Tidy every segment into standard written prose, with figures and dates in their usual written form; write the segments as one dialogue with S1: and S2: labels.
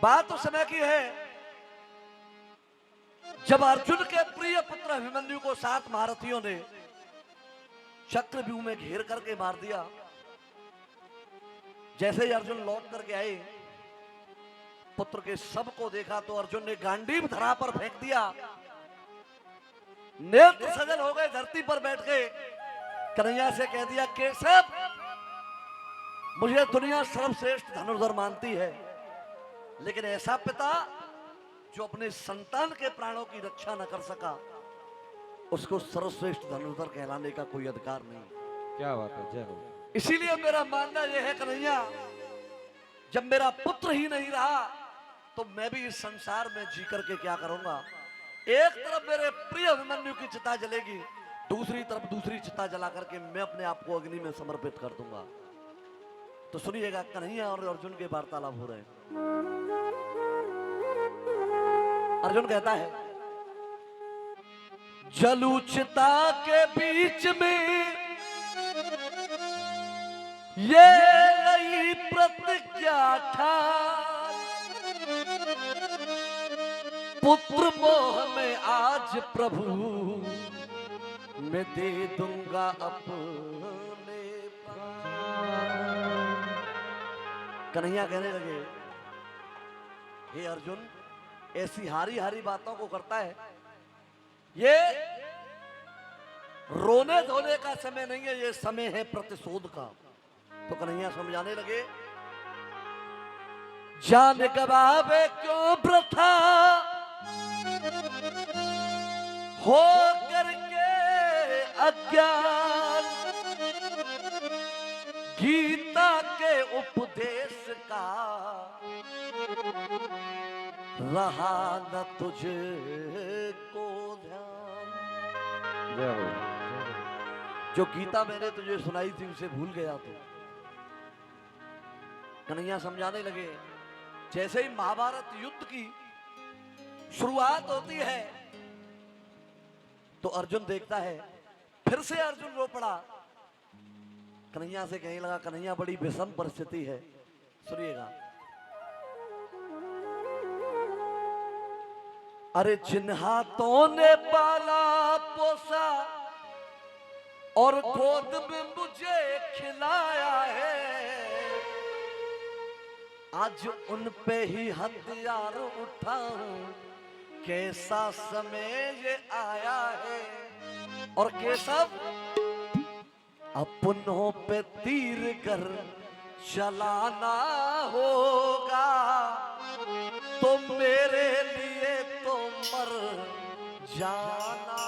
S1: बात उस समय की है जब अर्जुन के प्रिय पुत्र अभिमन्यु को 7 महारथियों ने चक्रव्यूह में घेर करके मार दिया। जैसे ही अर्जुन लौट करके आए, पुत्र के शव को देखा तो अर्जुन ने गांडीव धरा पर फेंक दिया। नेत्र सजल हो गए, धरती पर बैठ गए। कन्हैया से कह दिया, केशव मुझे दुनिया सर्वश्रेष्ठ धनुर्धर मानती है, लेकिन ऐसा पिता जो अपने संतान के प्राणों की रक्षा न कर सका, उसको सर्वश्रेष्ठ धनुर्धर कहलाने का कोई अधिकार नहीं।
S2: क्या बात है, जय हो।
S1: इसीलिए मेरा मानना यह है कन्हैया, जब मेरा पुत्र ही नहीं रहा तो मैं भी इस संसार में जी करके क्या करूंगा। एक तरफ मेरे प्रिय अभिमन्यु की चिता जलेगी, दूसरी तरफ दूसरी चिता जला करके मैं अपने आप को अग्नि में समर्पित कर दूंगा। तो सुनिएगा, कन्हैया और अर्जुन के वार्तालाप हो रहे हैं। अर्जुन कहता है, जलू चिता के बीच में ये नई प्रतिज्ञा ठान, पुत्र मोह में आज प्रभु मैं दे दूंगा अपने प्राण। कन्हैया कहने लगे, हे अर्जुन, ऐसी हारी हारी बातों को करता है, ये रोने धोने का समय नहीं है, ये समय है प्रतिशोध का। तो कन्हैया समझाने लगे, जान गवावे क्यों प्रथा हो करके अज्ञान, गीता के उपदेश का रहा न तुझे को ध्यान।
S2: जय हो।
S1: जो गीता मैंने तुझे सुनाई थी उसे भूल गया तू। कन्हैया समझाने लगे, जैसे ही महाभारत युद्ध की शुरुआत होती है तो अर्जुन देखता है, फिर से अर्जुन रो पड़ा। कन्हैया से कहने लगा, कन्हैया बड़ी विषम परिस्थिति है, सुनिएगा। अरे जिन हाथों ने पाला पोसा और गोद में मुझे खिलाया है, आज उन पे ही हथियार उठाऊं, कैसा समय ये आया है। और केशव, अपनों पे तीर कर चलाना होगा, तो मेरे लिए तो मर जाना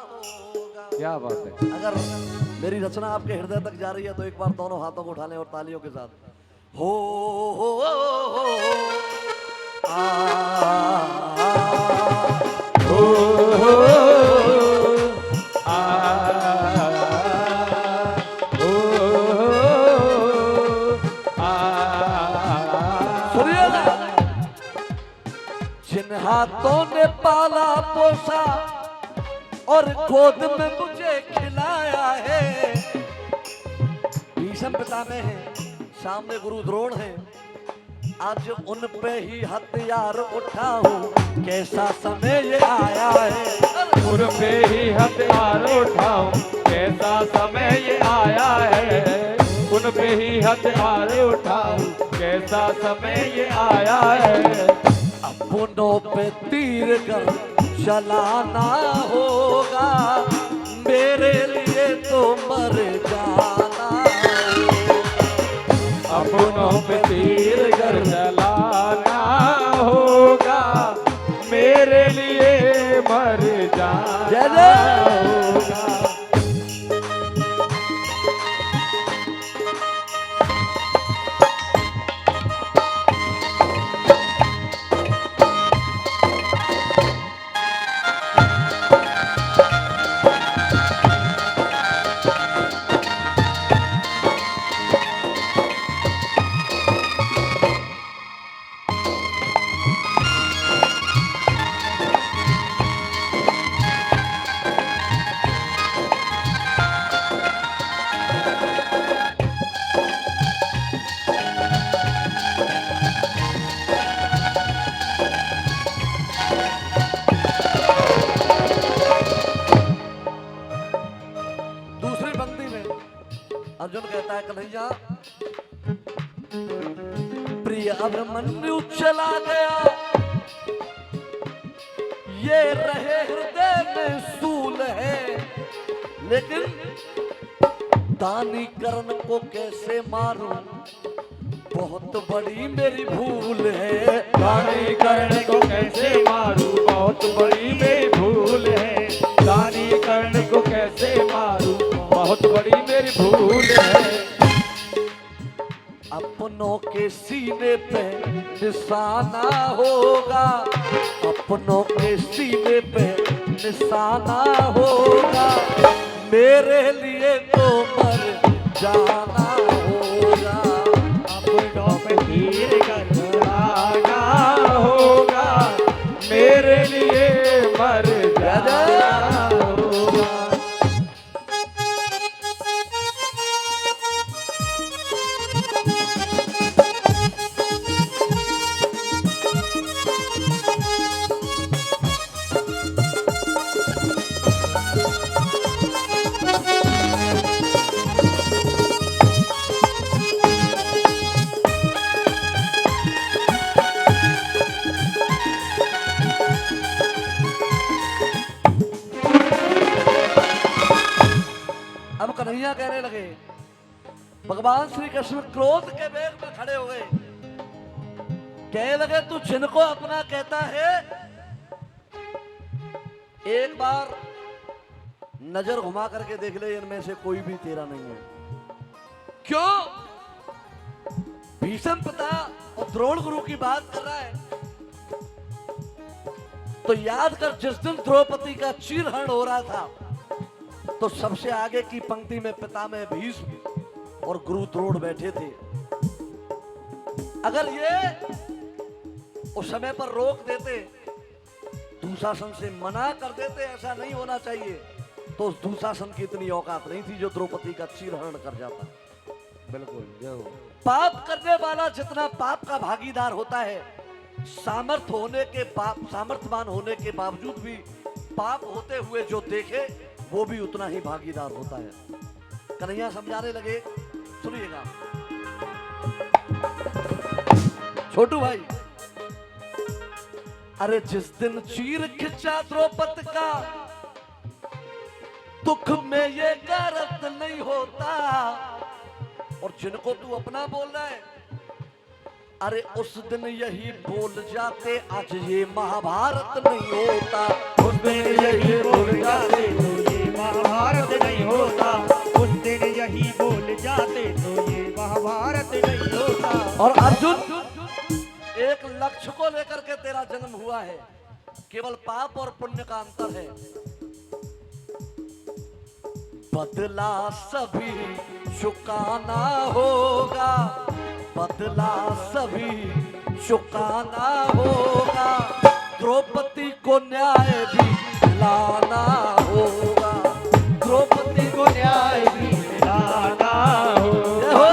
S1: होगा।
S2: क्या बात है।
S1: अगर मेरी रचना आपके हृदय तक जा रही है तो एक बार दोनों हाथों को उठा लें और तालियों के साथ हो आ, सुनिएगा, जिन हाथों ने पाला पोसा और गोद में मुझे खिलाया है, भीष्म पितामह है, सामने गुरु द्रोण है, आज उन पे ही हथियार उठाऊं, कैसा समय ये आया है।
S2: उन पे ही हथियार उठाऊं, कैसा समय ये आया है। उन पे ही हथियार उठाऊं, कैसा समय ये आया है।
S1: अपनों पे तीर कर चलाना होगा, मेरे लिए तो मर जाना।
S2: अपनों पे तीर कर चलाना होगा, मेरे लिए मर जाना होगा।
S1: है कन्हैया, प्रिय अभिमन्यु चला गया, ये रहे हृदय में सूल है, लेकिन दानी कर्ण को कैसे मारूं, बहुत बड़ी मेरी भूल है।
S2: दानी कर्ण को कैसे मारूं, बहुत बड़ी मेरी भूल है। दानी कर्ण को कैसे मारूं, बहुत बड़ी मेरी भूल है।
S1: अपनों के सीने पे निशाना होगा, अपनों के सीने पे निशाना होगा, मेरे लिए तो मर जाना होगा।
S2: अपनों पे तीर करना होगा, मेरे लिए मर जाना होगा।
S1: अब कन्हैया कहने लगे, भगवान श्री कृष्ण क्रोध के वेग में खड़े हो गए, कहने लगे तू जिनको अपना कहता है, एक बार नजर घुमा करके देख ले, इनमें से कोई भी तेरा नहीं है। क्यों? भीष्म पिता और द्रोण गुरु की बात कर रहा है, तो याद कर जिस दिन द्रौपदी का चीरहरण हो रहा था, तो सबसे आगे की पंक्ति में पितामह भीष्म और गुरु द्रोण बैठे थे। अगर ये उस समय पर रोक देते, दुशासन से मना कर देते, ऐसा नहीं होना चाहिए, तो उस दुशासन की इतनी औकात नहीं थी जो द्रौपदी का चीरहरण कर जाता।
S2: बिल्कुल।
S1: पाप करने वाला जितना पाप का भागीदार होता है, सामर्थ्यवान होने के बावजूद भी पाप होते हुए जो देखे, वो भी उतना ही भागीदार होता है। कन्हैया समझाने लगे, सुनिएगा छोटू भाई, अरे जिस दिन चीर खिंचा द्रौपदी का, दुख में ये गरज नहीं होता, और जिनको तू अपना बोल रहा है, अरे उस दिन यही बोल जाते, आज ये महाभारत नहीं होता।
S2: उस दिन यही बोल जाते तो ये महाभारत नहीं होता। उस दिन यही बोल जाते तो ये महाभारत नहीं होता।
S1: और अर्जुन, एक लक्ष्य को लेकर के तेरा जन्म हुआ है, केवल पाप और पुण्य का अंतर है। बदला सभी चुकाना होगा, बदला सभी चुकाना होगा, द्रौपदी को न्याय भी लाना होगा, द्रौपदी को न्याय भी
S2: लाना होगा।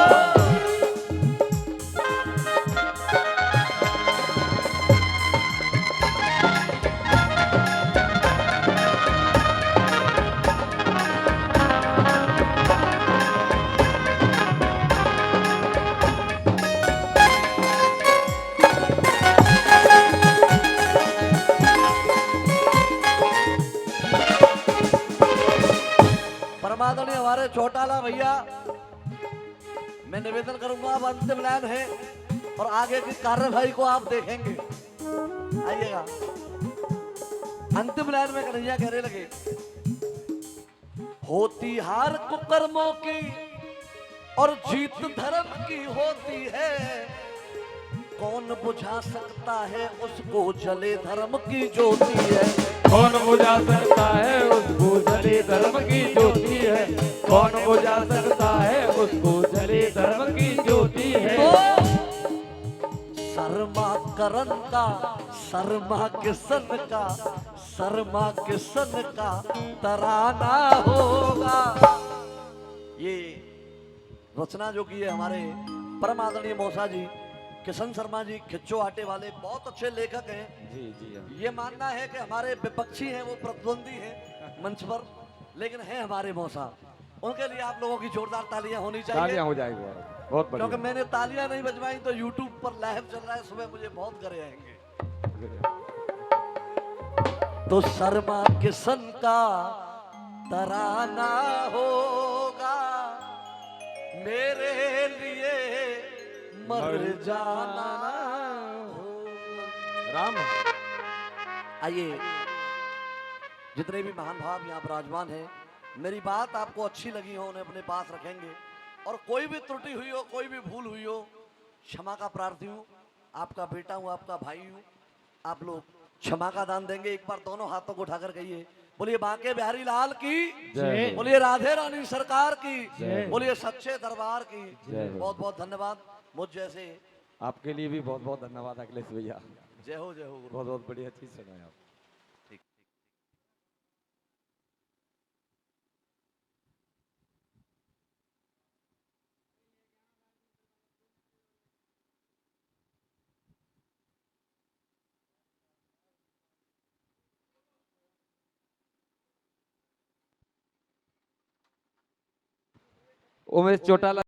S1: परमादरणीय हमारे चौटाला भैया, मैं निवेदन करूंगा, अब अंतिम लाइन है और आगे की कार्यवाही को आप देखेंगे। आइएगा। अंतिम लाइन में कन्हैया कहने लगे, होती हार कुकर्मों की और जीत धर्म की होती है, कौन बुझा सकता है उसको जले धर्म की ज्योति है।
S2: कौन बुझा सकता है उसको जले धर्म की ज्योति है। कौन बुझा सकता है उसको जले धर्म की ज्योति है।
S1: तो शर्मा करण का, शर्मा किशन का, शर्मा किशन का तराना होगा। ये रचना जो की है हमारे परम आदरणीय मौसा जी किशन शर्मा जी, खिच्चो आटे वाले, बहुत अच्छे लेखक हैं।
S2: जी जी।
S1: ये मानना है कि हमारे विपक्षी हैं, वो प्रतिद्वंदी हैं मंच पर, लेकिन हैं हमारे मौसा। उनके लिए आप लोगों की जोरदार तालियां होनी
S2: तालियां
S1: चाहिए,
S2: हो जाएगी महाराज, बहुत
S1: क्योंकि
S2: बढ़िया।
S1: मैंने तालियां नहीं बजवाई तो यूट्यूब पर लाइव चल रहा है, सुबह मुझे बहुत करे आएंगे। तो शर्मा किसन का तराना होगा, मेरे लिए मर जाना होगा।
S2: राम
S1: आइए, जितने भी महान भाव यहाँ विराजमान हैं, मेरी बात आपको अच्छी लगी हो उन्हें अपने पास रखेंगे, और कोई भी त्रुटि हुई हो, कोई भी भूल हुई हो, क्षमा का प्रार्थी हूँ, आपका बेटा हूँ, आपका भाई हूँ, आप लोग क्षमा का दान देंगे। एक बार दोनों हाथों को उठाकर कहिए, बोलिए बांके बिहारी लाल की
S2: जय।
S1: बोलिए, राधे रानी सरकार की
S2: जय।
S1: बोलिए, सच्चे दरबार की
S2: जय।
S1: बहुत बहुत धन्यवाद। मुझ जैसे
S2: आपके लिए भी बहुत बहुत धन्यवाद अखिलेश भैया,
S1: जय हो गुरु।
S2: बहुत बहुत बढ़िया चीज सुनाए आप।
S1: ठीक।
S2: उमेश चौटाला